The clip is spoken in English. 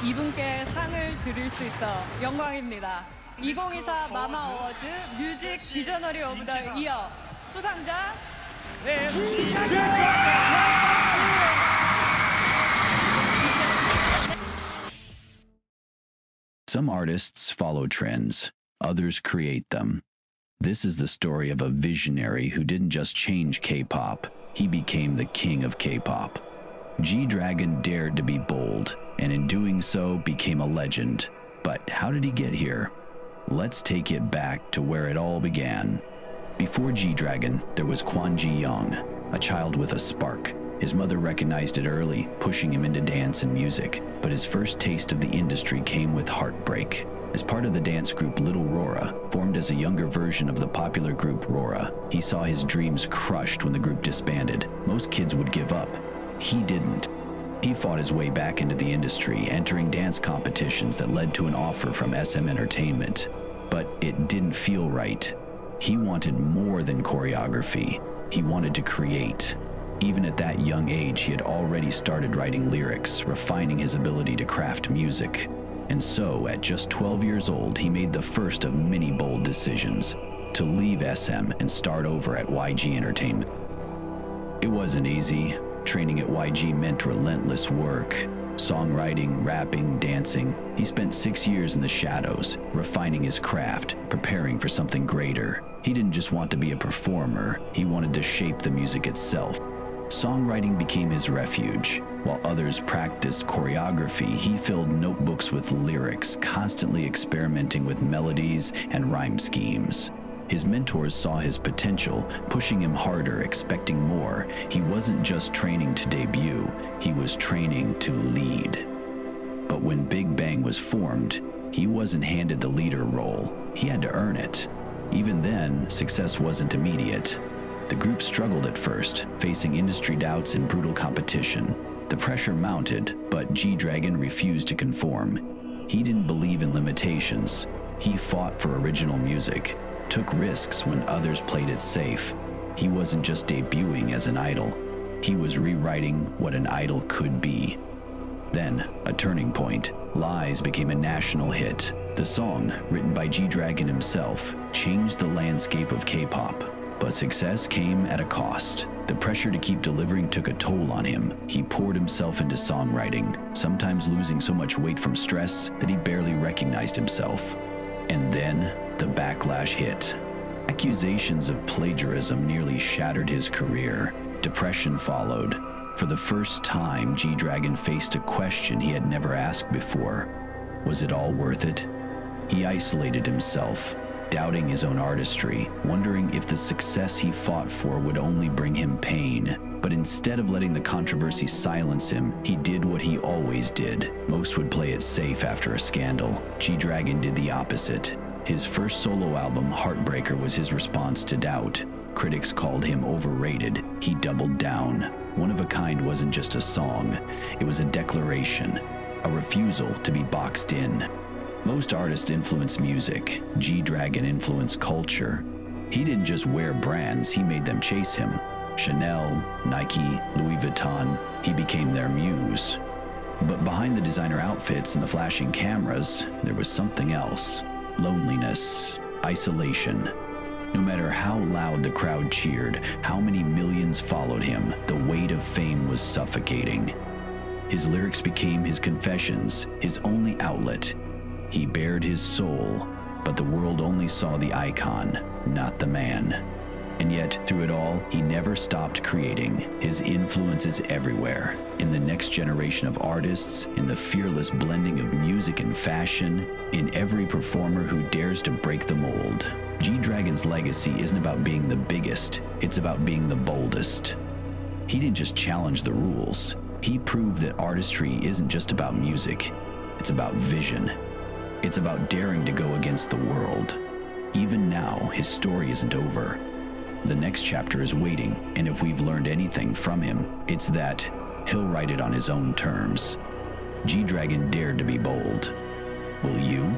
이분께 상을 드릴 수 있어 영광입니다. 2024 마마 어워즈 뮤직 비저너리 오브 더 이어 수상자 Some artists follow trends, others create them. This is the story of a visionary who didn't just change K-pop, he became the king of K-pop. G-Dragon dared to be bold, and in doing so became a legend. But how did he get here? Let's take it back to where it all began. Before G-Dragon, there was Kwon Ji-young, a child with a spark. His mother recognized it early, pushing him into dance and music, but his first taste of the industry came with heartbreak. As part of the dance group Little Rora, formed as a younger version of the popular group Rora, he saw his dreams crushed when the group disbanded. Most kids would give up. He didn't. He fought his way back into the industry, entering dance competitions that led to an offer from SM Entertainment. But it didn't feel right. He wanted more than choreography. He wanted to create. Even at that young age, he had already started writing lyrics, refining his ability to craft music. And so, at just 12 years old, he made the first of many bold decisions: to leave SM and start over at YG Entertainment. It wasn't easy. Training at YG meant relentless work. Songwriting, rapping, dancing. He spent 6 years in the shadows, refining his craft, preparing for something greater. He didn't just want to be a performer, he wanted to shape the music itself. Songwriting became his refuge. While others practiced choreography, he filled notebooks with lyrics, constantly experimenting with melodies and rhyme schemes. His mentors saw his potential, pushing him harder, expecting more. He wasn't just training to debut, he was training to lead. But when Big Bang was formed, he wasn't handed the leader role. He had to earn it. Even then, success wasn't immediate. The group struggled at first, facing industry doubts and brutal competition. The pressure mounted, but G-Dragon refused to conform. He didn't believe in limitations. He fought for original music, took risks when others played it safe. He wasn't just debuting as an idol. He was rewriting what an idol could be. Then, a turning point. Lies became a national hit. The song, written by G-Dragon himself, changed the landscape of K-pop. But success came at a cost. The pressure to keep delivering took a toll on him. He poured himself into songwriting, sometimes losing so much weight from stress that he barely recognized himself. And then, the backlash hit. Accusations of plagiarism nearly shattered his career. Depression followed. For the first time, G-Dragon faced a question he had never asked before. Was it all worth it? He isolated himself, doubting his own artistry, wondering if the success he fought for would only bring him pain. But instead of letting the controversy silence him, he did what he always did. Most would play it safe after a scandal. G-Dragon did the opposite. His first solo album, Heartbreaker, was his response to doubt. Critics called him overrated. He doubled down. One of a Kind wasn't just a song, it was a declaration, a refusal to be boxed in. Most artists influence music. G-Dragon influenced culture. He didn't just wear brands, he made them chase him. Chanel, Nike, Louis Vuitton, he became their muse. But behind the designer outfits and the flashing cameras, there was something else. Loneliness, isolation. No matter how loud the crowd cheered, how many millions followed him, the weight of fame was suffocating. His lyrics became his confessions, his only outlet. He bared his soul, but the world only saw the icon, not the man. And yet, through it all, he never stopped creating. His influence is everywhere. In the next generation of artists, in the fearless blending of music and fashion, in every performer who dares to break the mold. G-Dragon's legacy isn't about being the biggest, it's about being the boldest. He didn't just challenge the rules. He proved that artistry isn't just about music, it's about vision. It's about daring to go against the world. Even now, his story isn't over. The next chapter is waiting, and if we've learned anything from him, it's that he'll write it on his own terms. G-Dragon dared to be bold. Will you?